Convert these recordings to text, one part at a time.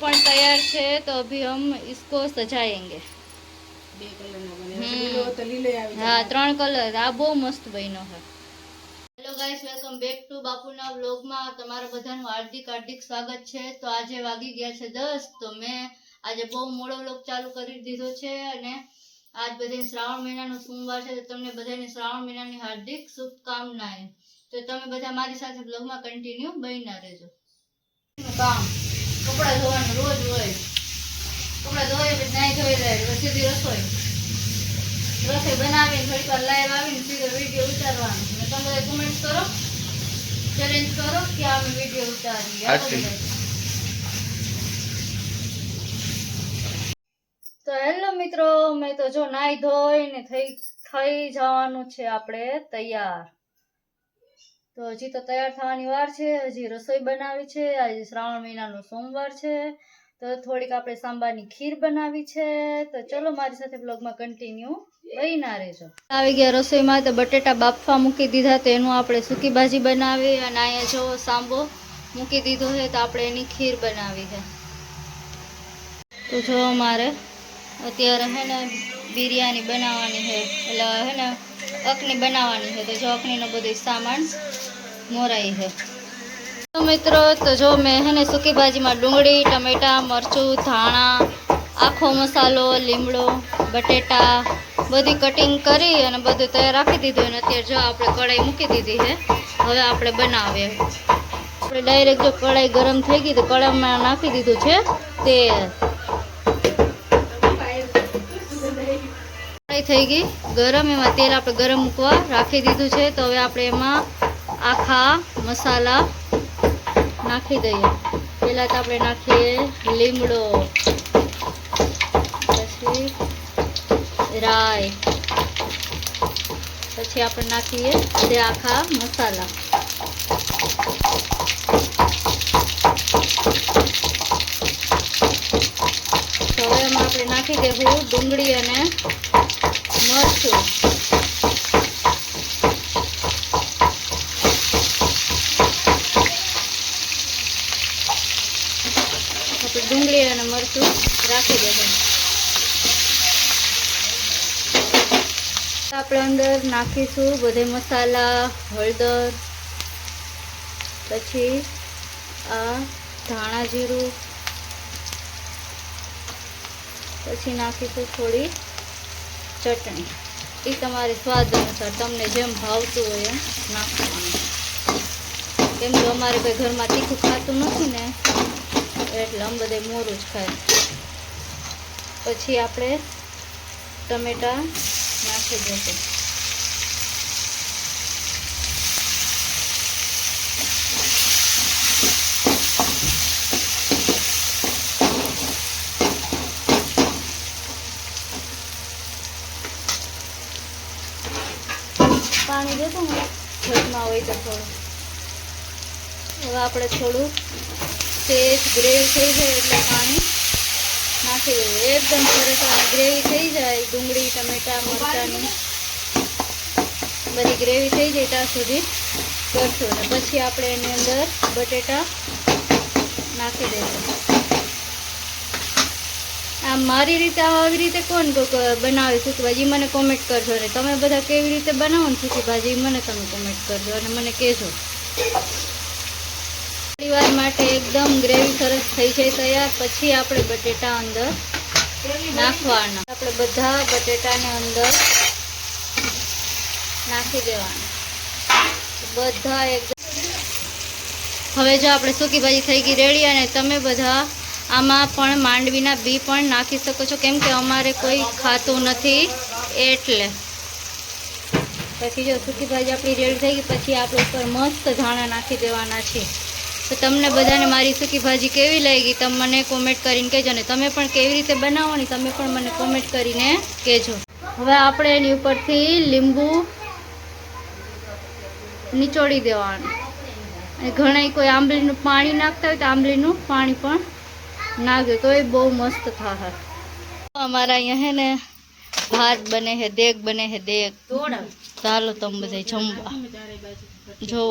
પણ તૈયાર છે तो अभी हम इसको सजाएंगे हाँ 3 कलर आ बहु मस्त बन्यो है। Hello guys welcome back to बापूना व्लॉग में तमारा बधानुं हार्दिक हार्दिक स्वागत है। तो आज वागी गया है 10 तो मैं आज बहु मोड़ो व्लॉग चालू कर दीधो छे अने आज बधाने श्रावण महीनानो सोमवार है तो तमने बधाने श्रावण महीनानी हार्दिक शुभकामनाएं। तो तमे बधा मारी साथे व्लॉग में कंटिन्यू बन्या रहेजो। काम कपड़ा धोवानुं रोज होय कपड़ा धोई પછી નાઈ ધોઈ રહે સીધી રસોઈ બનાવીને થોડીક વાર લાઈવ આવીને સીધો વિડીયો ઉતારવાનો અને તમે બધા કમેન્ટ કરો ચેલેન્જ કરો કે અમે વિડીયો ઉતારીએ। તો હેલો મિત્રો મેં તો જો નાઈ ધોઈને થઈ જવાનું છે આપણે તૈયાર। તો હજી તો તૈયાર થવાની વાર છે હજી રસોઈ બનાવી છે આજે શ્રાવણ મહિનાનો સોમવાર છે તો થોડીક આપણે સાંભારની ખીર બનાવી છે। તો ચલો મારી સાથે બ્લોગમાં કન્ટિન્યુ બન્યા રહેજો। આવી ગયા રસોઈમાં તો બટેટા બાફવા મૂકી દીધા તો એનું આપણે સૂકી ભાજી બનાવી અને અહીંયા જો સાંભો મૂકી દીધો છે તો આપણે એની ખીર બનાવી છે। તો જો અમારે અત્યારે હે ને બિરયાની બનાવવાની છે એટલે હે ને અખની બનાવવાની છે તો જો અખનીનો બધો સામાન મોરાઈ है। तो मित्रों तो जो मैं है ने सूकी भाजी में डूंगળી टमेटा मरचू धाणा आखो मसालो લીમડો बटेटा बधी कटिंग करी અને બધું તૈયાર રાખી દીધું અને અત્યારે જો આપણે કઢાઈ મૂકી દીધી છે હવે આપણે બનાવીએ। આપણે ડાયરેક્ટ જો કઢાઈ ગરમ થઈ ગઈ તો કઢાઈમાં નાખી દીધું છે તેલ કઢાઈ થઈ ગઈ ગરમ એમાં તેલ આપણે ગરમ મૂકવા રાખી દીધું છે તો હવે આપણે એમાં આખા મસાલા નાખી દઈએ। પહેલાં તો આપણે નાખીએ લીમડો પછી રાઈ પછી આપણે નાખીએ તે આખા મસાલા તો હવે એમાં આપણે નાખી દેવું ડુંગળી અને મરચું ડુંગળી અને મરચું રાખી દેવું। આપણે અંદર નાખીશું બધે મસાલા હળદર પછી આ ધાણા જીરું પછી નાખીશું થોડી ચટણી એ તમારે સ્વાદ અનુસાર તમને જેમ ભાવતું હોય એમ નાખવાનું કેમ કે અમારે કોઈ ઘરમાં તીખું ખાતું નથી ને એટલે આમ બધે મોરું જ ખાય। પછી આપણે ટમેટા નાખી દઈશું પાણી દેતું ને ઘરમાં હોય તો થોડું હવે આપણે થોડું तेज ग्रेवी थी जाए એટલે પાણી નાખી દેવું એકદમ સરસ ગ્રેવી થઈ જાય ડુંગળી ટમેટા મરચાની બધી ગ્રેવી થઈ જાય ત્યાં સુધી કરશું અને પછી આપણે એની અંદર બટેટા નાખી દઈશું। આ મારી રીતે આવી રીતે કોણ બનાવે સૂકી ભાજી મને કોમેન્ટ કરજો અને તમે બધા કેવી રીતે બનાવો ને સૂકી ભાજી મને તમે કોમેન્ટ કરજો અને મને કહેજો। परिवार माटे एकदम ग्रेवी सरस थई जाए तैयार पछी आपणे बटेटा अंदर नाखवाना आपणे बधा बटेटाने अंदर नाखी देवाना बधा एकदम। हवे जो आपणे सूकी भाजी थई गई रेडी अने तमे बधा आमां पण मांडवीना बी पण नाखी शको छो केम के अमारे कोई खातुं नथी एटले। पछी जो सूकी भाजी आपणी रेडी थई गई पछी आपणे उपर मस्त धाणा नाखी देवाना छे। तो तमने बधाने मारी सूकी भाजी केवी लागी तम मने कॉमेंट करीने कहेजो ने तमे पण केवी रीते बनावोनी तमे पण मने कॉमेंट करीने कहेजो। हवे आपणे एनी उपरथी લીંબુ निचोड़ी देवानुं अने घणाय कोई आंबलीनुं पाणी नाखता होय तो आंबलीनुं पाणी पण नाखे तो बहु मस्त थाय। अमारा अहींया है ने भात बने है देग बने है देग चालो तम बधाय जमवा जो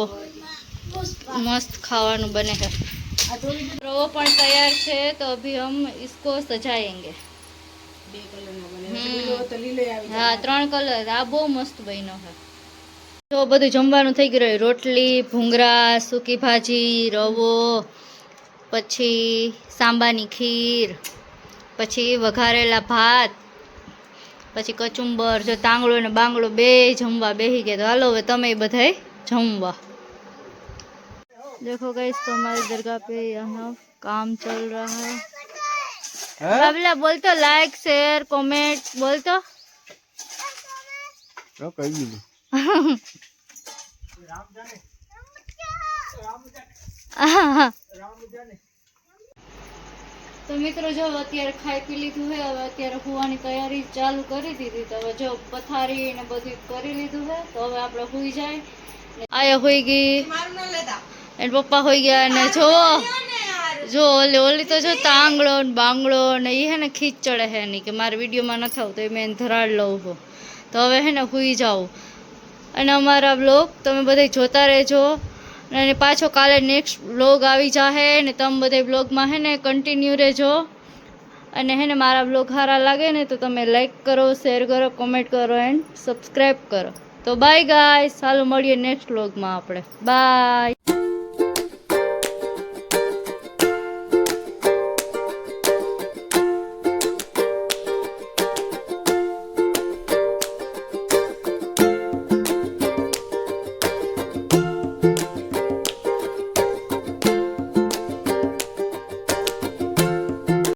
मस्त खावानुं बने है। वो पण तैयार છે तो अभी हम इसको सजाएंगे हाँ 3 कलर आ બહુ મસ્ત બન્યો છે તો બધું જમવાનું થઈ ગયું રોટલી ભૂંગળા સૂકી ભાજી રવો પછી સાંબાની ખીર પછી વઘારેલા ભાત પછી કચુંબર જો તાંગળો ને બાંગડો બે જમવા બેહી ગયા તો હાલો હવે તમે બધાય જમવા देखो गाइस तो हमारी दरगाह पे यहाँ काम चल रहा है बाबला बोल तो लाइक शेयर कमेंट बोल तो તો મિત્રો જો અત્યારે ખાઈ પી લીધું છે હવે અત્યારે હુવાની તૈયારી ચાલુ કરી દીધી તો હવે જો પથારી ને બધું કરી લીધું છે તો હવે આપણે હુઈ જાય આયા હોઈ ગઈ એન પપ્પા હોઈ ગયા ને જો ઓલી તો જો તાંગડો ને બાંગડો ને એ હે ને ખીચ ચડે હે નહીં કે મારે વિડીયોમાં નથી આવતો એ મેં ધરાડ લઉં છું તો હવે હે ને હુઈ જાઉં અને અમારા બ્લોગ તમે બધા જોતા રહેજો અને પાછો કાલે નેક્સ્ટ બ્લોગ આવી જાહે ને તમે બધા બ્લોગમાં હે ને કન્ટિન્યુ રહેજો અને હે ને મારા બ્લોગ સારા લાગે ને તો તમે લાઈક કરો શેર કરો કોમેન્ટ કરો એન્ડ સબસ્ક્રાઈબ કરો તો બાય ગાઈસ ચાલો મળીએ નેક્સ્ટ બ્લોગમાં આપણે બાય